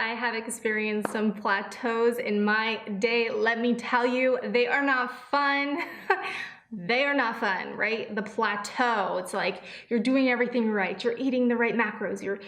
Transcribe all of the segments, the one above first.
I have experienced some plateaus in my day. Let me tell you, they are not fun. They are not fun, right? The plateau, it's like you're doing everything right. You're eating the right macros. You're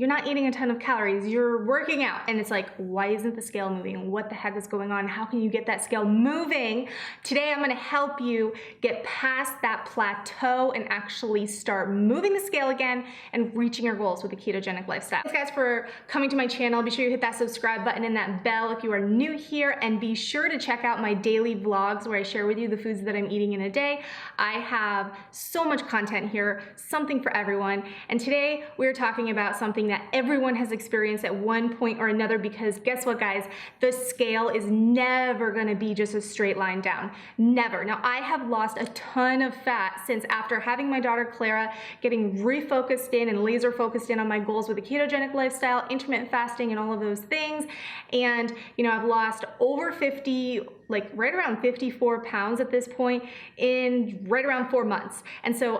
not eating a ton of calories. You're working out. And it's like, why isn't the scale moving? What the heck is going on? How can you get that scale moving? Today, I'm gonna help you get past that plateau and actually start moving the scale again and reaching your goals with a ketogenic lifestyle. Thanks guys for coming to my channel. Be sure you hit that subscribe button and that bell if you are new here, and be sure to check out my daily vlogs where I share with you the foods that I'm eating in a day. I have so much content here, something for everyone. And today we're talking about something that everyone has experienced at one point or another, because guess what guys, the scale is never gonna be just a straight line down, never. Now I have lost a ton of fat since after having my daughter Clara, getting refocused in and laser focused in on my goals with a ketogenic lifestyle, intermittent fasting and all of those things. And you know, I've lost over 50, like right around 54 pounds at this point in right around 4 months. And so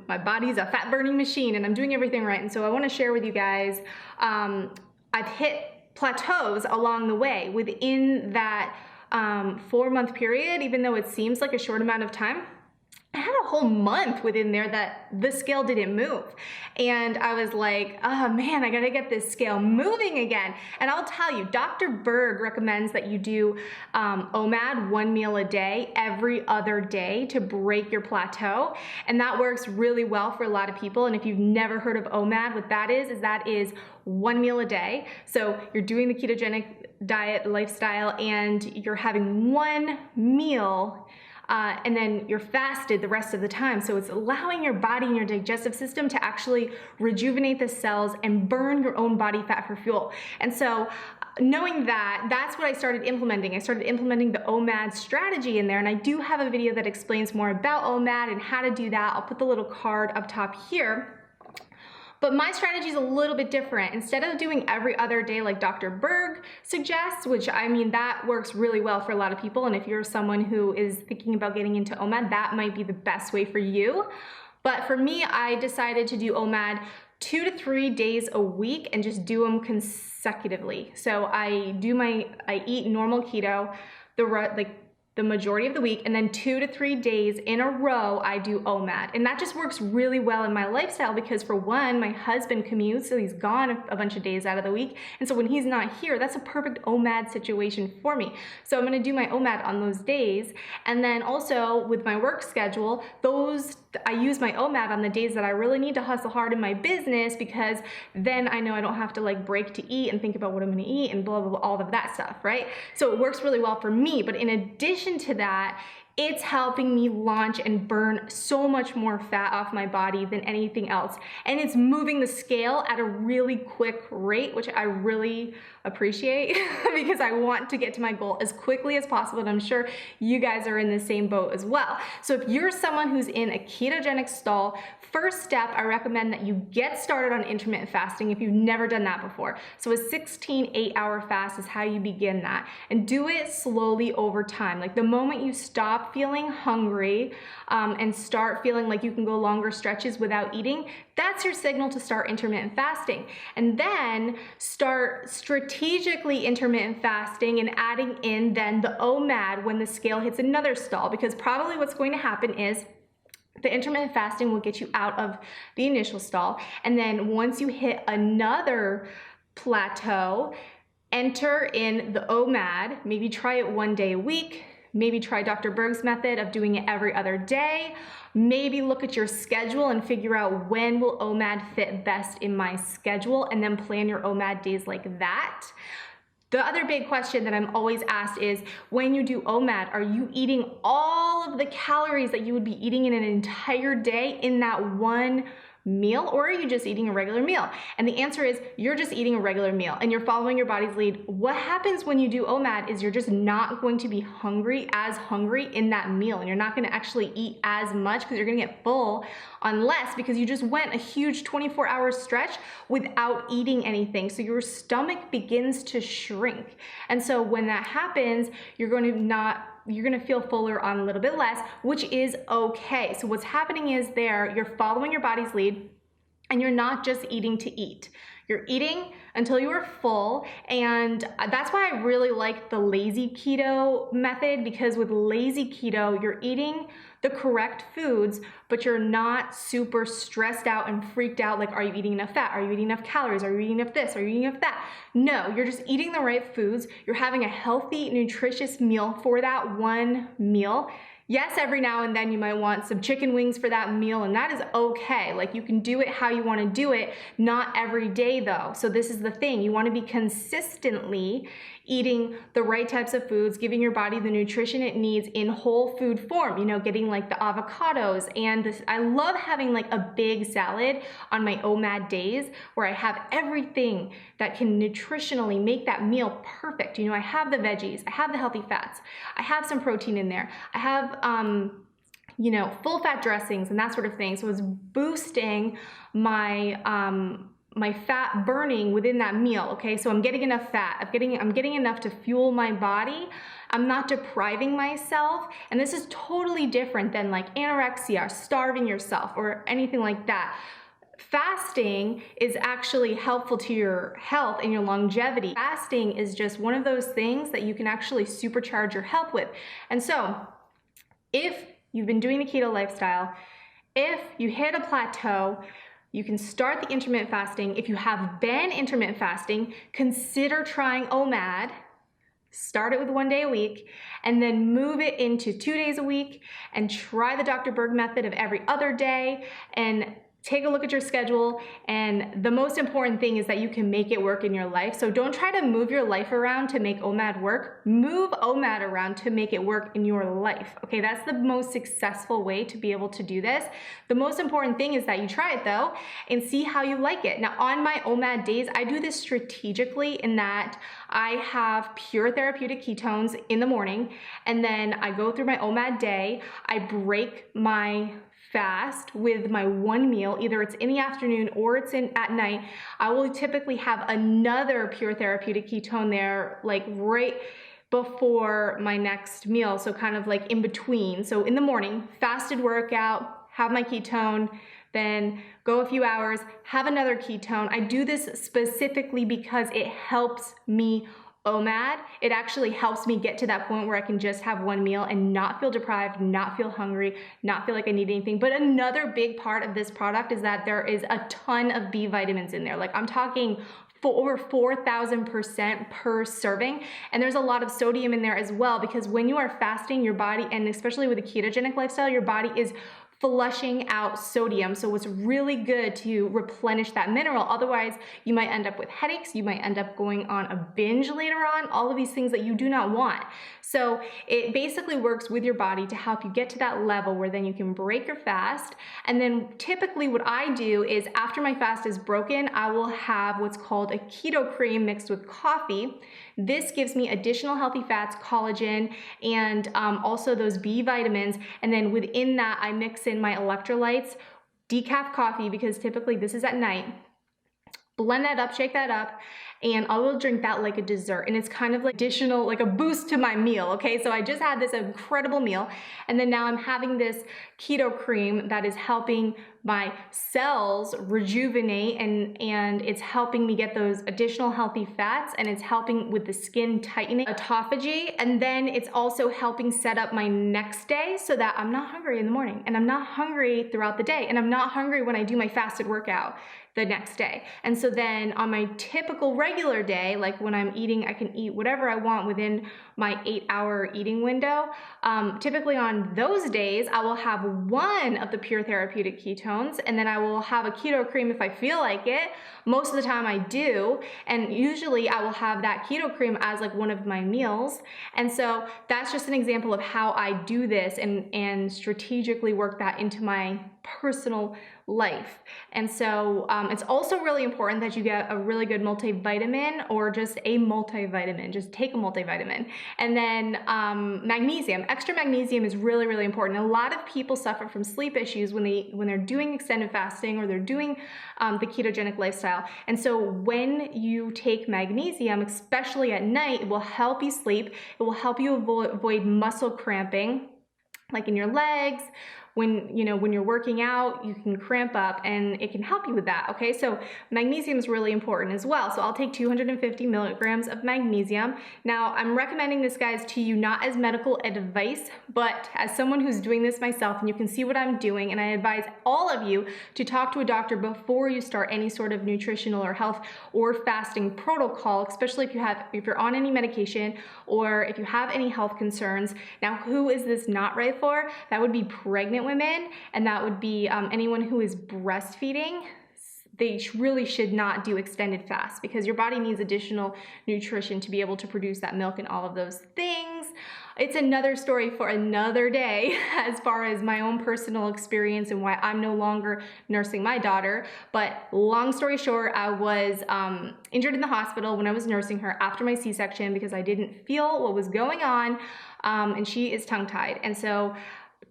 my body's a fat burning machine and I'm doing everything right. And so I wanna share with you guys, I've hit plateaus along the way within that 4-month period, even though it seems like a short amount of time. I had a whole month within there that the scale didn't move. And I was like, oh man, I gotta get this scale moving again. And I'll tell you, Dr. Berg recommends that you do OMAD, 1 meal a day, every other day to break your plateau. And that works really well for a lot of people. And if you've never heard of OMAD, what that is 1 meal a day. So you're doing the ketogenic diet lifestyle and you're having 1 meal and then you're fasted the rest of the time. So it's allowing your body and your digestive system to actually rejuvenate the cells and burn your own body fat for fuel. And so knowing that, that's what I started implementing. I started implementing the OMAD strategy in there, and I do have a video that explains more about OMAD and how to do that. I'll put the little card up top here. But my strategy is a little bit different. Instead of doing every other day like Dr. Berg suggests, which I mean, that works really well for a lot of people. And if you're someone who is thinking about getting into OMAD, that might be the best way for you. But for me, I decided to do OMAD 2 to 3 days a week and just do them consecutively. So I eat normal keto, the majority of the week, and then 2 to 3 days in a row, I do OMAD. And that just works really well in my lifestyle because for one, my husband commutes, so he's gone a bunch of days out of the week. And so when he's not here, that's a perfect OMAD situation for me. So I'm gonna do my OMAD on those days. And then also with my work schedule, I use my OMAD on the days that I really need to hustle hard in my business, because then I know I don't have to like break to eat and think about what I'm gonna eat and blah, blah, blah, all of that stuff, right? So it works really well for me. But in addition to that, it's helping me launch and burn so much more fat off my body than anything else. And it's moving the scale at a really quick rate, which I really appreciate because I want to get to my goal as quickly as possible. And I'm sure you guys are in the same boat as well. So if you're someone who's in a ketogenic stall, first step, I recommend that you get started on intermittent fasting if you've never done that before. So a 16 8-hour fast is how you begin that. And do it slowly over time. Like the moment you stop feeling hungry and start feeling like you can go longer stretches without eating, that's your signal to start intermittent fasting. And then start strategically intermittent fasting and adding in then the OMAD when the scale hits another stall, because probably what's going to happen is the intermittent fasting will get you out of the initial stall. And then once you hit another plateau, enter in the OMAD, maybe try it 1 day a week, maybe try Dr. Berg's method of doing it every other day. Maybe look at your schedule and figure out when will OMAD fit best in my schedule, and then plan your OMAD days like that. The other big question that I'm always asked is, when you do OMAD, are you eating all of the calories that you would be eating in an entire day in that one meal, or are you just eating a regular meal? And the answer is you're just eating a regular meal and you're following your body's lead. What happens when you do OMAD is you're just not going to be as hungry in that meal, and you're not going to actually eat as much because you're going to get full on less, because you just went a huge 24-hour stretch without eating anything. So your stomach begins to shrink. And so when that happens, you're going to feel fuller on a little bit less, which is okay. So what's happening is you're following your body's lead, and you're not just eating to eat. You're eating until you are full, and that's why I really like the lazy keto method, because with lazy keto, you're eating the correct foods, but you're not super stressed out and freaked out like, are you eating enough fat? Are you eating enough calories? Are you eating enough this? Are you eating enough that? No, you're just eating the right foods. You're having a healthy, nutritious meal for that one meal. Yes, every now and then you might want some chicken wings for that meal, and that is okay. Like, you can do it how you want to do it, not every day though. So this is the thing. You want to be consistently eating the right types of foods, giving your body the nutrition it needs in whole food form, you know, getting like the avocados and this. I love having like a big salad on my OMAD days where I have everything that can nutritionally make that meal perfect. You know, I have the veggies, I have the healthy fats, I have some protein in there, I have you know, full fat dressings and that sort of thing. So it's boosting my my fat burning within that meal. Okay, so I'm getting enough fat, I'm getting enough to fuel my body. I'm not depriving myself, and this is totally different than like anorexia, starving yourself, or anything like that. Fasting is actually helpful to your health and your longevity. Fasting is just one of those things that you can actually supercharge your health with. And so if you've been doing the keto lifestyle, if you hit a plateau, you can start the intermittent fasting. If you have been intermittent fasting, consider trying OMAD. Start it with 1 day a week, and then move it into 2 days a week, and try the Dr. Berg method of every other day, and take a look at your schedule. And the most important thing is that you can make it work in your life. So don't try to move your life around to make OMAD work. Move OMAD around to make it work in your life. Okay, that's the most successful way to be able to do this. The most important thing is that you try it though and see how you like it. Now, on my OMAD days, I do this strategically in that I have pure therapeutic ketones in the morning, and then I go through my OMAD day. I break my fast with my one meal, either it's in the afternoon or it's at night. I will typically have another pure therapeutic ketone there, like right before my next meal, so kind of like in between. So in the morning, fasted workout, have my ketone, then go a few hours, have another ketone. I do this specifically because it helps me OMAD. It actually helps me get to that point where I can just have one meal and not feel deprived, not feel hungry, not feel like I need anything. But another big part of this product is that there is a ton of B vitamins in there. Like, I'm talking over 4,000% per serving. And there's a lot of sodium in there as well, because when you are fasting, your body, and especially with a ketogenic lifestyle, your body is flushing out sodium. So it's really good to replenish that mineral. Otherwise, you might end up with headaches. You might end up going on a binge later on, all of these things that you do not want. So it basically works with your body to help you get to that level where then you can break your fast. And then typically what I do is, after my fast is broken, I will have what's called a keto cream mixed with coffee. This gives me additional healthy fats, collagen, and also those B vitamins. And then within that, I mix in my electrolytes, decaf coffee, because typically this is at night. Blend that up, shake that up, and I will drink that like a dessert. And it's kind of like additional, like a boost to my meal, okay? So I just had this incredible meal, and then now I'm having this keto cream that is helping my cells rejuvenate, and it's helping me get those additional healthy fats, and it's helping with the skin tightening, autophagy, and then it's also helping set up my next day so that I'm not hungry in the morning, and I'm not hungry throughout the day, and I'm not hungry when I do my fasted workout the next day. And so then on my typical regular day, like when I'm eating, I can eat whatever I want within my 8-hour eating window. Typically on those days, I will have one of the pure therapeutic ketones, and then I will have a keto cream if I feel like it. Most of the time I do, and usually I will have that keto cream as like one of my meals. And so that's just an example of how I do this and strategically work that into my personal life. And so it's also really important that you get a really good multivitamin, or just a multivitamin. Just take a multivitamin. And then magnesium. Extra magnesium is really, really important. A lot of people suffer from sleep issues when they're doing extended fasting, or they're doing the ketogenic lifestyle. And so when you take magnesium, especially at night, it will help you sleep. It will help you avoid muscle cramping, like in your legs, when, when you're working out, you can cramp up and it can help you with that, okay? So magnesium is really important as well. So I'll take 250 milligrams of magnesium. Now, I'm recommending this, guys, to you not as medical advice, but as someone who's doing this myself, and you can see what I'm doing, and I advise all of you to talk to a doctor before you start any sort of nutritional or health or fasting protocol, especially if you're on any medication or if you have any health concerns. Now, who is this not right for? That would be pregnant women, and that would be anyone who is breastfeeding. They really should not do extended fasts because your body needs additional nutrition to be able to produce that milk and all of those things. It's another story for another day as far as my own personal experience and why I'm no longer nursing my daughter. But long story short, I was injured in the hospital when I was nursing her after my C-section because I didn't feel what was going on, and she is tongue-tied. And so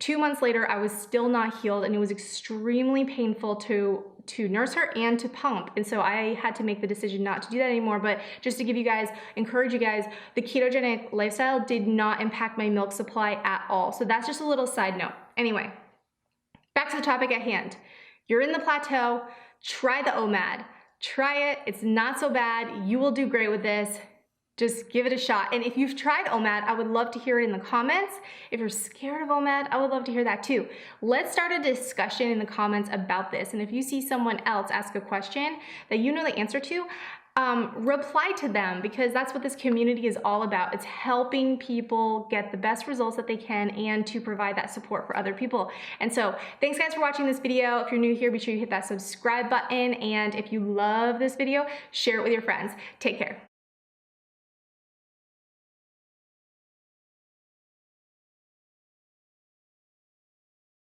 2 months later, I was still not healed, and it was extremely painful to nurse her and to pump. And so I had to make the decision not to do that anymore. But just to encourage you guys, the ketogenic lifestyle did not impact my milk supply at all. So that's just a little side note. Anyway, back to the topic at hand. You're in the plateau, try the OMAD. Try it, it's not so bad. You will do great with this. Just give it a shot. And if you've tried OMAD, I would love to hear it in the comments. If you're scared of OMAD, I would love to hear that too. Let's start a discussion in the comments about this. And if you see someone else ask a question that you know the answer to, reply to them, because that's what this community is all about. It's helping people get the best results that they can and to provide that support for other people. And so thanks, guys, for watching this video. If you're new here, be sure you hit that subscribe button. And if you love this video, share it with your friends. Take care.